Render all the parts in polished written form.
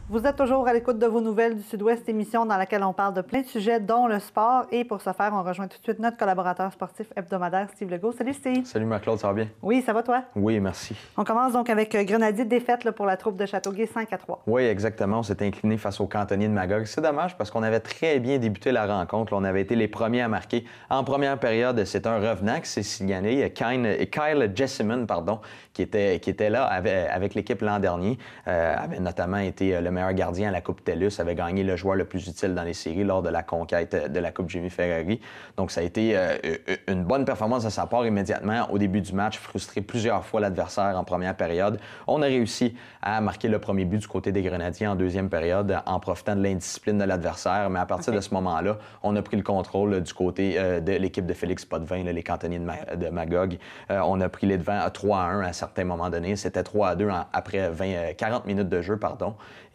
Vous êtes toujours à l'écoute de vos nouvelles du Sud-Ouest, émission dans laquelle on parle de plein de sujets, dont le sport. Et pour ce faire, on rejoint tout de suite notre collaborateur sportif hebdomadaire, Steve Legault. Salut Steve. Salut Marc-Claude, ça va bien? Oui, ça va toi? Oui, merci. On commence donc avec Grenadier défaite pour la troupe de Châteauguay 5-3. Oui, exactement. On s'est incliné face aux cantonniers de Magog. C'est dommage parce qu'on avait très bien débuté la rencontre. Là, on avait été les premiers à marquer. En première période, c'est un revenant qui s'est signalé, Kyle Jessamine, qui était là avec l'équipe l'an dernier. Avait notamment été le meilleur gardien à la Coupe TELUS, avait gagné le joueur le plus utile dans les séries lors de la conquête de la Coupe Jimmy Ferrari. Donc, ça a été une bonne performance de sa part immédiatement. Au début du match, frustré plusieurs fois l'adversaire en première période. On a réussi à marquer le premier but du côté des Grenadiers en deuxième période en profitant de l'indiscipline de l'adversaire. Mais à partir de ce moment-là, on a pris le contrôle du côté de l'équipe de Félix Potvin, les cantonniers de Magog. On a pris les devants à 3-1 à un certain moment donné. C'était 3-2 après 40 minutes de jeu,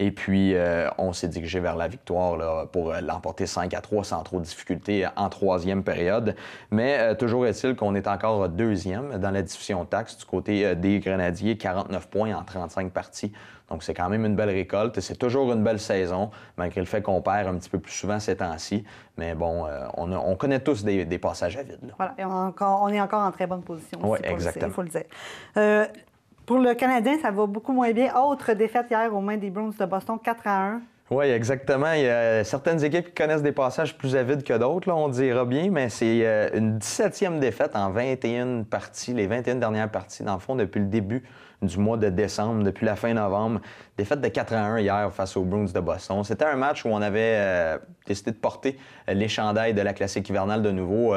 Et puis, on s'est dirigé vers la victoire là, pour l'emporter 5-3 sans trop de difficulté en troisième période. Mais toujours est-il qu'on est encore deuxième dans la division taxe du côté des Grenadiers, 49 points en 35 parties. Donc, c'est quand même une belle récolte. C'est toujours une belle saison, malgré le fait qu'on perd un petit peu plus souvent ces temps-ci. Mais bon, on connaît tous des passages à vide. Là. Voilà, et on est encore en très bonne position. Oui, exactement. Il faut le dire. Pour le Canadien, ça va beaucoup moins bien. Autre défaite hier aux mains des Bruins de Boston, 4-1. Oui, exactement. Il y a certaines équipes qui connaissent des passages plus avides que d'autres, là, on dira bien, mais c'est une 17e défaite en 21 parties, les 21 dernières parties, dans le fond, depuis le début du mois de décembre, depuis la fin novembre. Défaite de 4-1 hier face aux Bruins de Boston. C'était un match où on avait décidé de porter les chandails de la classique hivernale de nouveau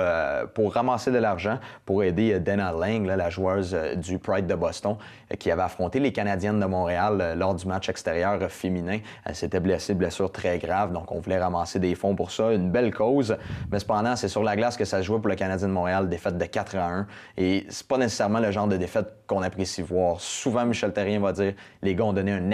pour ramasser de l'argent, pour aider Dana Lang, la joueuse du Pride de Boston, qui avait affronté les Canadiennes de Montréal lors du match extérieur féminin. Elle s'était blessée, blessure très grave, donc on voulait ramasser des fonds pour ça. Une belle cause, mais cependant, c'est sur la glace que ça se jouait pour le Canadien de Montréal, défaite de 4-1. Et c'est pas nécessairement le genre de défaite qu'on apprécie voir. Souvent, Michel Therrien va dire les gars ont donné un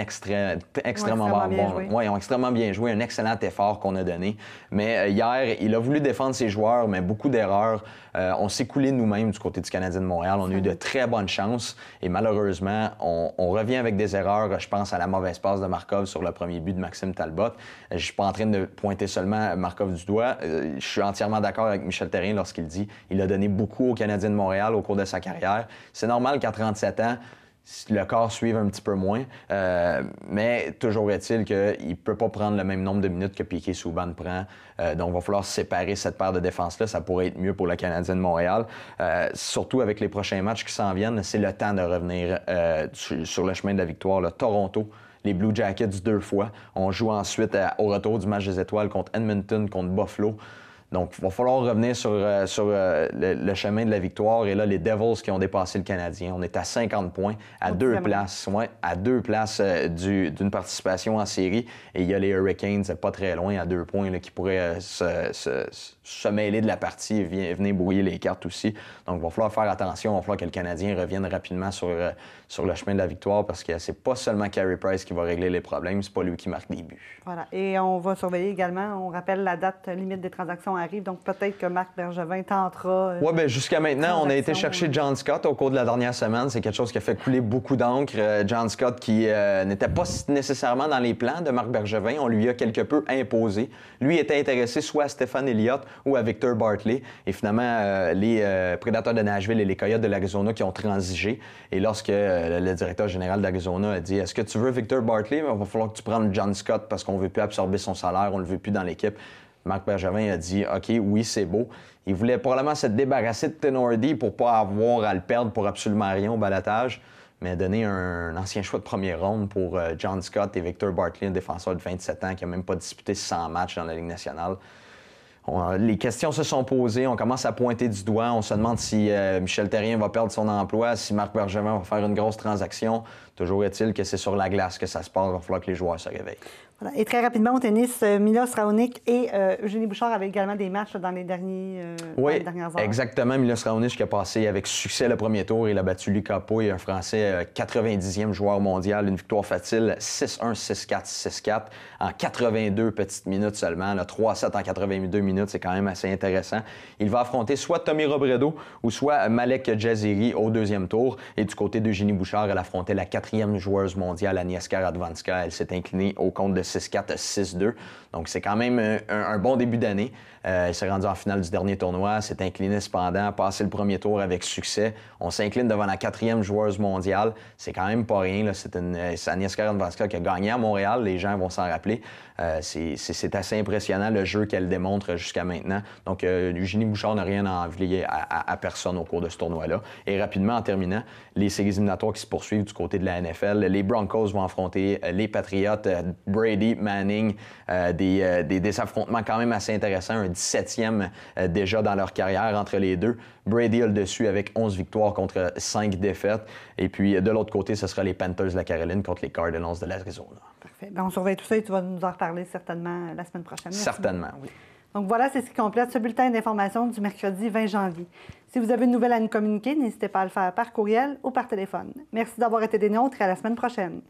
extrêmement bon. Ouais, ils ont extrêmement bien joué, un excellent effort qu'on a donné. Mais hier, il a voulu défendre ses joueurs, mais beaucoup d'erreurs. On s'est coulé nous-mêmes du côté du Canadien de Montréal. On a eu de très bonnes chances et malheureusement, on revient avec des erreurs. Je pense à la mauvaise passe de Markov sur le premier but de Maxime Talbot. Je ne suis pas en train de pointer seulement Markov du doigt. Je suis entièrement d'accord avec Michel Therrien lorsqu'il dit qu'il a donné beaucoup aux Canadiens de Montréal au cours de sa carrière. C'est normal qu'à 37 ans, le corps suive un petit peu moins, mais toujours est-il qu'il ne peut pas prendre le même nombre de minutes que Piquet Souban prend. Donc, il va falloir séparer cette paire de défense-là. Ça pourrait être mieux pour le Canadien de Montréal. Surtout avec les prochains matchs qui s'en viennent, c'est le temps de revenir sur le chemin de la victoire. Là. Toronto, les Blue Jackets 2 fois. On joue ensuite au retour du match des étoiles contre Edmonton, contre Buffalo. Donc, il va falloir revenir sur le chemin de la victoire. Et là, les Devils qui ont dépassé le Canadien. On est à 50 points, à deux places d'une participation en série. Et il y a les Hurricanes, pas très loin, à 2 points, là, qui pourraient se mêler de la partie et venir brouiller les cartes aussi. Donc, il va falloir faire attention. Il va falloir que le Canadien revienne rapidement sur le chemin de la victoire parce que c'est pas seulement Carey Price qui va régler les problèmes, c'est pas lui qui marque des buts. Voilà. Et on va surveiller également, on rappelle la date limite des transactions arrive, donc peut-être que Marc Bergevin tentera... Oui, bien, jusqu'à maintenant, on a été chercher John Scott au cours de la dernière semaine. C'est quelque chose qui a fait couler beaucoup d'encre. John Scott qui n'était pas nécessairement dans les plans de Marc Bergevin. On lui a quelque peu imposé. Lui était intéressé soit à Stéphane Elliott ou à Victor Bartley. Et finalement, les Prédateurs de Nashville et les Coyotes de l'Arizona qui ont transigé. Et lorsque le directeur général d'Arizona a dit « Est-ce que tu veux Victor Bartley? Il va falloir que tu prennes John Scott parce qu'on ne veut plus absorber son salaire, on ne le veut plus dans l'équipe. » Marc Bergevin a dit « OK, oui, c'est beau. » Il voulait probablement se débarrasser de Tenordi pour ne pas avoir à le perdre pour absolument rien au balotage, mais donner un ancien choix de première ronde pour John Scott et Victor Bartley, un défenseur de 27 ans qui n'a même pas disputé 100 matchs dans la Ligue nationale. Les questions se sont posées, on commence à pointer du doigt, on se demande si Michel Therrien va perdre son emploi, si Marc Bergevin va faire une grosse transaction. Toujours est-il que c'est sur la glace que ça se passe, il va falloir que les joueurs se réveillent. Voilà. Et très rapidement, au tennis, Milos Raonic et Eugénie Bouchard avaient également des matchs dans les dernières heures. Exactement. Milos Raonic qui a passé avec succès le premier tour. Il a battu Lucas Pouille, un Français 90e joueur mondial. Une victoire facile, 6-1, 6-4, 6-4 en 82 petites minutes seulement. 3-7 en 82 minutes. minutes. C'est quand même assez intéressant. Il va affronter soit Tommy Robredo ou soit Malek Jaziri au deuxième tour. Et du côté d'Eugénie Bouchard, elle affrontait la 4e joueuse mondiale, Agnieszka Radwanska. Elle s'est inclinée au compte de 6-4, 6-2. Donc, c'est quand même un bon début d'année. Elle s'est rendue en finale du dernier tournoi, s'est inclinée cependant, passé le premier tour avec succès. On s'incline devant la 4e joueuse mondiale. C'est quand même pas rien. C'est Agnieszka Radwanska qui a gagné à Montréal. Les gens vont s'en rappeler. C'est assez impressionnant le jeu qu'elle démontre jusqu'à maintenant. Donc, Eugénie Bouchard n'a rien à envier à personne au cours de ce tournoi-là. Et rapidement, en terminant, les séries éliminatoires qui se poursuivent du côté de la NFL. Les Broncos vont affronter les Patriots, Brady, Manning, des affrontements quand même assez intéressants. Un 17e déjà dans leur carrière entre les deux. Brady a le dessus avec 11 victoires contre 5 défaites. Et puis, de l'autre côté, ce sera les Panthers de la Caroline contre les Cardinals de l'Arizona. Parfait. Bien, on surveille tout ça et tu vas nous en reparler certainement la semaine prochaine. Merci. Certainement, oui. Donc voilà, c'est ce qui complète ce bulletin d'information du mercredi 20 janvier. Si vous avez une nouvelle à nous communiquer, n'hésitez pas à le faire par courriel ou par téléphone. Merci d'avoir été des nôtres et à la semaine prochaine.